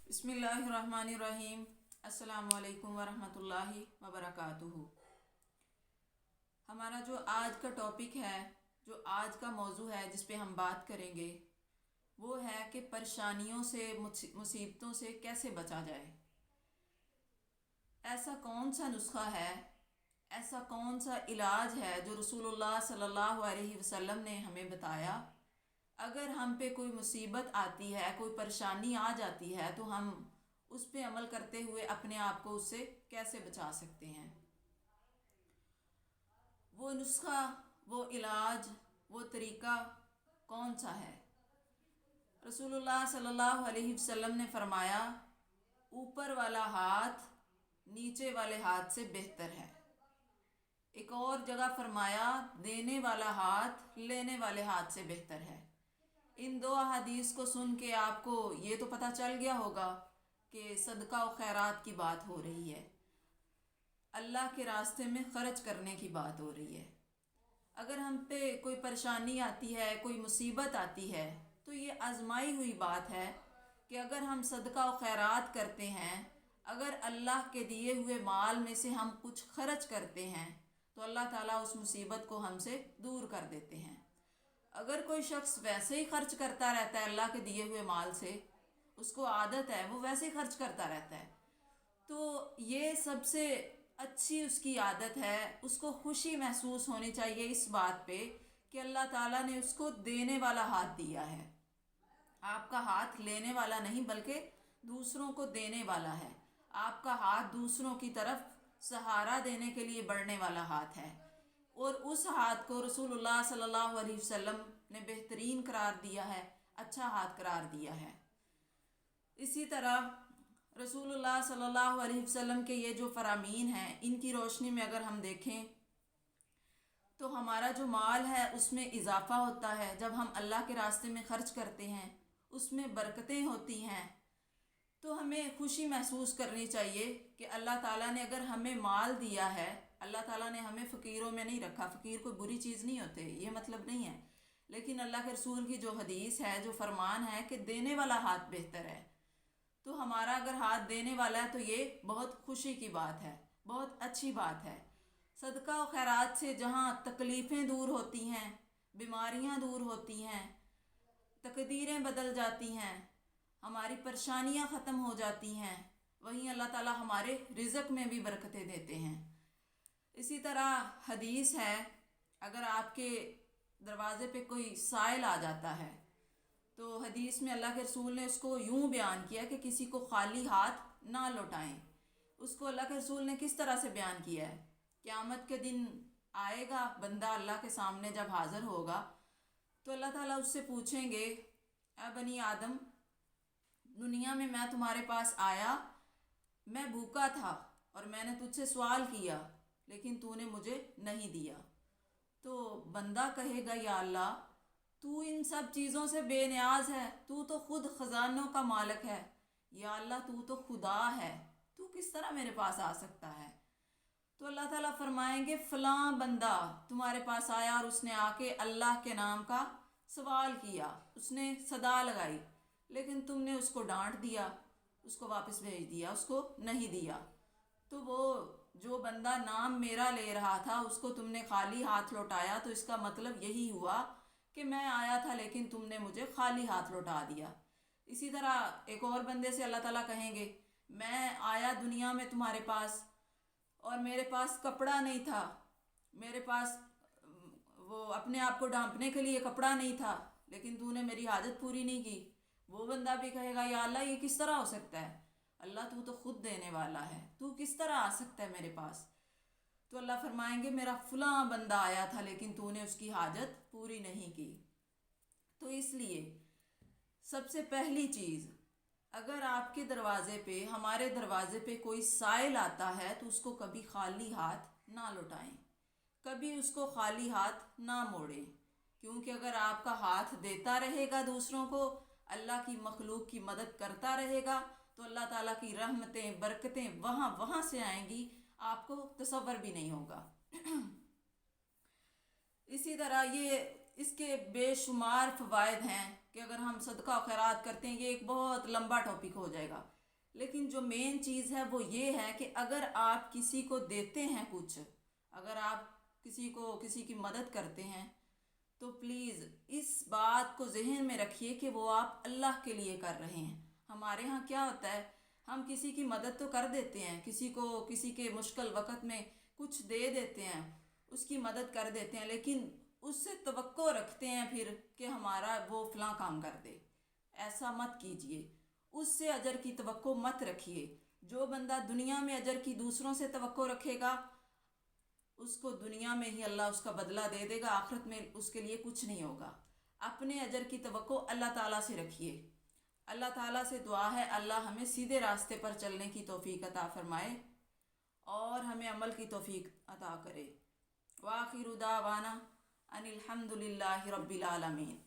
बिस्मिल्लाहिर्रहमानिर्रहीम। अस्सलामु अलैकुम वरहमतुल्लाहि वबरकातुहू। हमारा जो आज का टॉपिक है, जो आज का मौजू है जिस पे हम बात करेंगे, वो है कि परेशानियों से, मुसीबतों से कैसे बचा जाए। ऐसा कौन सा नुस्खा है, ऐसा कौन सा इलाज है जो रसूलुल्लाह सल्लल्लाहु अलैहि वसल्लम ने हमें बताया। अगर हम पे कोई मुसीबत आती है, कोई परेशानी आ जाती है, तो हम उस पे अमल करते हुए अपने आप को उससे कैसे बचा सकते हैं। वो नुस्खा, वो इलाज, वो तरीका कौन सा है। रसूलुल्लाह सल्लल्लाहु अलैहि वसल्लम ने फरमाया, ऊपर वाला हाथ नीचे वाले हाथ से बेहतर है। एक और जगह फरमाया, देने वाला हाथ लेने वाले हाथ से बेहतर है। इन दो हदीस को सुन के आपको ये तो पता चल गया होगा कि सदका और खैरात की बात हो रही है, अल्लाह के रास्ते में ख़र्च करने की बात हो रही है। अगर हम पे कोई परेशानी आती है, कोई मुसीबत आती है, तो ये आजमाई हुई बात है कि अगर हम सदका और खैरात करते हैं, अगर अल्लाह के दिए हुए माल में से हम कुछ खर्च करते हैं, तो अल्लाह ताला उस मुसीबत को हमसे दूर कर देते हैं। अगर कोई शख्स वैसे ही खर्च करता रहता है अल्लाह के दिए हुए माल से, उसको आदत है वो वैसे ही खर्च करता रहता है, तो ये सबसे अच्छी उसकी आदत है। उसको खुशी महसूस होनी चाहिए इस बात पे कि अल्लाह ताला ने उसको देने वाला हाथ दिया है। आपका हाथ लेने वाला नहीं बल्कि दूसरों को देने वाला है। आपका हाथ दूसरों की तरफ सहारा देने के लिए बढ़ने वाला हाथ है, और उस हाथ को रसूलुल्लाह सल्लल्लाहु अलैहि वसल्लम ने बेहतरीन करार दिया है, अच्छा हाथ करार दिया है। इसी तरह रसूलुल्लाह सल्लल्लाहु अलैहि वसल्लम के ये जो फरामीन हैं, इनकी रोशनी में अगर हम देखें तो हमारा जो माल है उसमें इजाफ़ा होता है। जब हम अल्लाह के रास्ते में ख़र्च करते हैं, उसमें बरकतें होती हैं। तो हमें खुशी महसूस करनी चाहिए कि अल्लाह ताला ने अगर हमें माल दिया है, अल्लाह ताला ने हमें फ़कीरों में नहीं रखा। फ़कीर कोई बुरी चीज़ नहीं होते, ये मतलब नहीं है, लेकिन अल्लाह के रसूल की जो हदीस है, जो फरमान है कि देने वाला हाथ बेहतर है, तो हमारा अगर हाथ देने वाला है तो ये बहुत खुशी की बात है, बहुत अच्छी बात है। सदका और खैरात से जहाँ तकलीफ़ें दूर होती हैं, बीमारियाँ दूर होती हैं, तकदीरें बदल जाती हैं, हमारी परेशानियाँ ख़त्म हो जाती हैं, वहीं अल्लाह ताला हमारे रिज़्क़ में भी बरकतें देते हैं। इसी तरह हदीस है, अगर आपके दरवाज़े पे कोई साइल आ जाता है, तो हदीस में अल्लाह के रसूल ने उसको यूँ बयान किया कि किसी को खाली हाथ ना लौटाएं। उसको अल्लाह के रसूल ने किस तरह से बयान किया है, क़यामत के दिन आएगा बंदा अल्लाह के सामने, जब हाज़िर होगा तो अल्लाह ताला उससे पूछेंगे, ए बनी आदम, दुनिया में मैं तुम्हारे पास आया, मैं भूखा था और मैंने तुझसे सवाल किया, लेकिन तूने मुझे नहीं दिया। तो बंदा कहेगा, या अल्लाह, तू इन सब चीज़ों से बेनियाज है, तू तो खुद ख़जानों का मालिक है। या अल्लाह, तू तो खुदा है, तू किस तरह मेरे पास आ सकता है। तो अल्लाह ताला फरमाएंगे, फ़लाँ बंदा तुम्हारे पास आया और उसने आके अल्लाह के नाम का सवाल किया, उसने सदा लगाई, लेकिन तुमने उसको डांट दिया, उसको वापस भेज दिया, उसको नहीं दिया। तो वो जो बंदा नाम मेरा ले रहा था, उसको तुमने खाली हाथ लौटाया, तो इसका मतलब यही हुआ कि मैं आया था लेकिन तुमने मुझे खाली हाथ लौटा दिया। इसी तरह एक और बंदे से अल्लाह ताला कहेंगे, मैं आया दुनिया में तुम्हारे पास और मेरे पास कपड़ा नहीं था, मेरे पास वो अपने आप को ढांपने के लिए कपड़ा नहीं था, लेकिन तूने मेरी हाजत पूरी नहीं की। वो बंदा भी कहेगा, या अल्लाह, ये किस तरह हो सकता है, अल्लाह तू तो खुद देने वाला है, तू किस तरह आ सकता है मेरे पास। तो अल्लाह फरमाएंगे, मेरा फ़लाँ बंदा आया था लेकिन तूने उसकी हाजत पूरी नहीं की। तो इसलिए सबसे पहली चीज़, अगर आपके दरवाज़े पे, हमारे दरवाज़े पे कोई साइल आता है, तो उसको कभी खाली हाथ ना लौटाएं, कभी उसको खाली हाथ ना मोड़ें। क्योंकि अगर आपका हाथ देता रहेगा दूसरों को, अल्लाह की मखलूक की मदद करता रहेगा, तो अल्लाह ताला की रहमतें, बरकतें वहाँ से आएंगी, आपको तसव्वुर भी नहीं होगा। इसी तरह ये इसके बेशुमार फ़वाइद हैं कि अगर हम सदका और खैरात करते हैं, ये एक बहुत लंबा टॉपिक हो जाएगा, لیکن جو مین چیز ہے وہ یہ ہے کہ اگر آپ کسی کو دیتے ہیں کچھ، اگر آپ کسی کی مدد کرتے ہیں تو پلیز اس بات کو ذہن میں رکھیے کہ وہ آپ اللہ کے لیے کر رہے ہیں۔ ہمارے ہاں کیا ہوتا ہے، ہم کسی کی مدد تو کر دیتے ہیں، کسی کے مشکل وقت میں کچھ دے دیتے ہیں، اس کی مدد کر دیتے ہیں، لیکن اس سے توقع رکھتے ہیں پھر کہ ہمارا وہ فلاں کام کر دے۔ ایسا مت کیجئے، اس سے اجر کی توقع مت رکھیے۔ جو بندہ دنیا میں اجر کی دوسروں سے توقع رکھے گا، اس کو دنیا میں ہی اللہ اس کا بدلہ دے دے گا، آخرت میں اس کے لیے کچھ نہیں ہوگا۔ اپنے اجر کی توقع اللہ تعالیٰ سے رکھیے۔ اللہ تعالیٰ سے دعا ہے اللہ ہمیں سیدھے راستے پر چلنے کی توفیق عطا فرمائے اور ہمیں عمل کی توفیق عطا کرے۔ وآخر دعوانا ان الحمد للہ رب العالمین۔